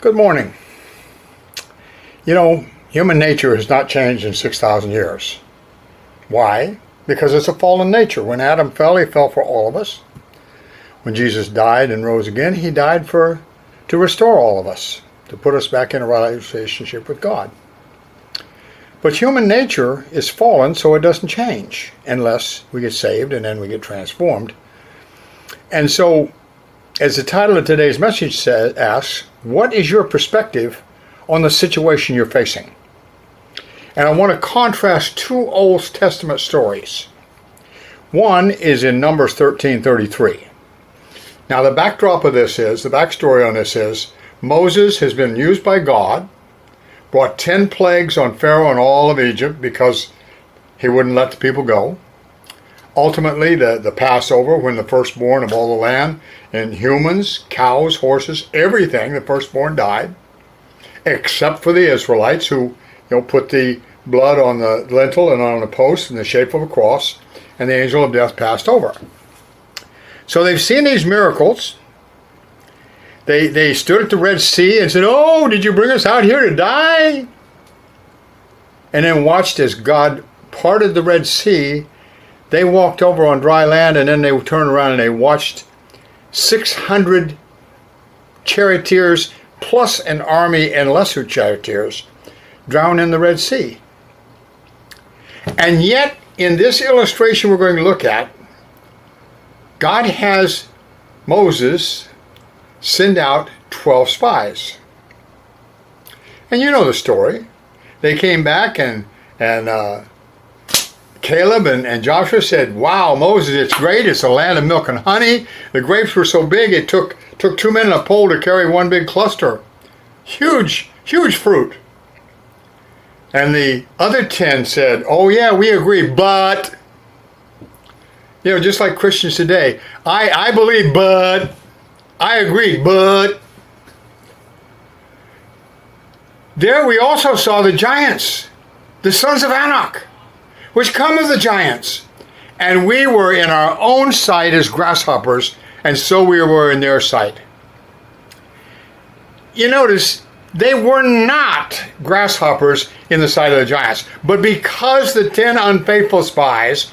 Good morning. Human nature has not changed in 6,000 years. Why? Because it's a fallen nature. When Adam fell, he fell for all of us. When Jesus died and rose again, he died to restore all of us, to put us back in a relationship with God. But human nature is fallen, so it doesn't change unless we get saved and then we get transformed. And so, as the title of today's message asks, what is your perspective on the situation you're facing? And I want to contrast two Old Testament stories. One is in Numbers 13:33. Now the backstory on this is, Moses has been used by God, brought 10 plagues on Pharaoh and all of Egypt because he wouldn't let the people go. Ultimately, the Passover, when the firstborn of all the land, and humans, cows, horses, everything, the firstborn died, except for the Israelites who put the blood on the lintel and on the post in the shape of a cross, and the angel of death passed over. So they've seen these miracles. They stood at the Red Sea and said, "Oh, did you bring us out here to die?" And then watched as God parted the Red Sea. They walked over on dry land, and then they turned around and they watched 600 charioteers plus an army and lesser charioteers drown in the Red Sea. And yet, in this illustration we're going to look at, God has Moses send out 12 spies. And you know the story. They came back and Caleb and Joshua said, "Wow, Moses, it's great. It's a land of milk and honey. The grapes were so big it took 2 men and a pole to carry one big cluster. Huge, huge fruit." And the other 10 said, "Oh yeah, we agree, but..." Just like Christians today, I believe, but I agree, but. There we also saw the giants, the sons of Anak, which come of the giants. And we were in our own sight as grasshoppers, and so we were in their sight. You notice, they were not grasshoppers in the sight of the giants. But because the 10 unfaithful spies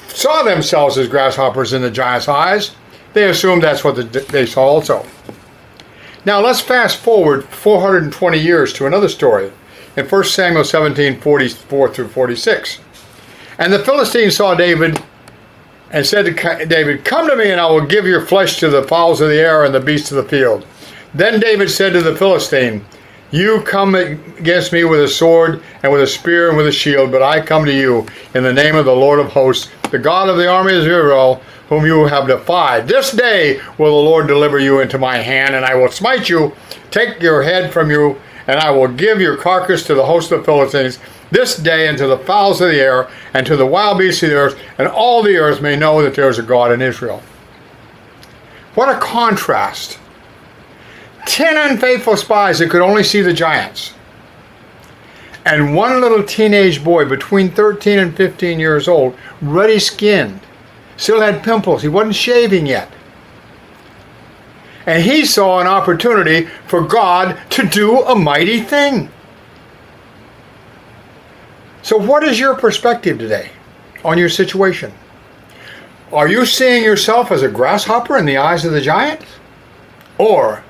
saw themselves as grasshoppers in the giants' eyes, they assumed that's what they saw also. Now let's fast forward 420 years to another story in 1 Samuel 17:44 through 46. And the Philistines saw David and said to David, "Come to me and I will give your flesh to the fowls of the air and the beasts of the field." Then David said to the Philistine, "You come against me with a sword and with a spear and with a shield, but I come to you in the name of the Lord of hosts, the God of the army of Israel, whom you have defied. This day will the Lord deliver you into my hand, and I will smite you, take your head from you, and I will give your carcass to the host of the Philistines this day, and to the fowls of the air, and to the wild beasts of the earth, and all the earth may know that there is a God in Israel." What a contrast. 10 unfaithful spies that could only see the giants. And one little teenage boy between 13 and 15 years old, ruddy skinned, still had pimples. He wasn't shaving yet. And he saw an opportunity for God to do a mighty thing. So what is your perspective today on your situation? Are you seeing yourself as a grasshopper in the eyes of the giant? Or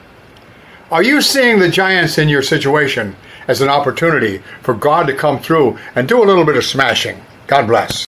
are you seeing the giants in your situation as an opportunity for God to come through and do a little bit of smashing? God bless.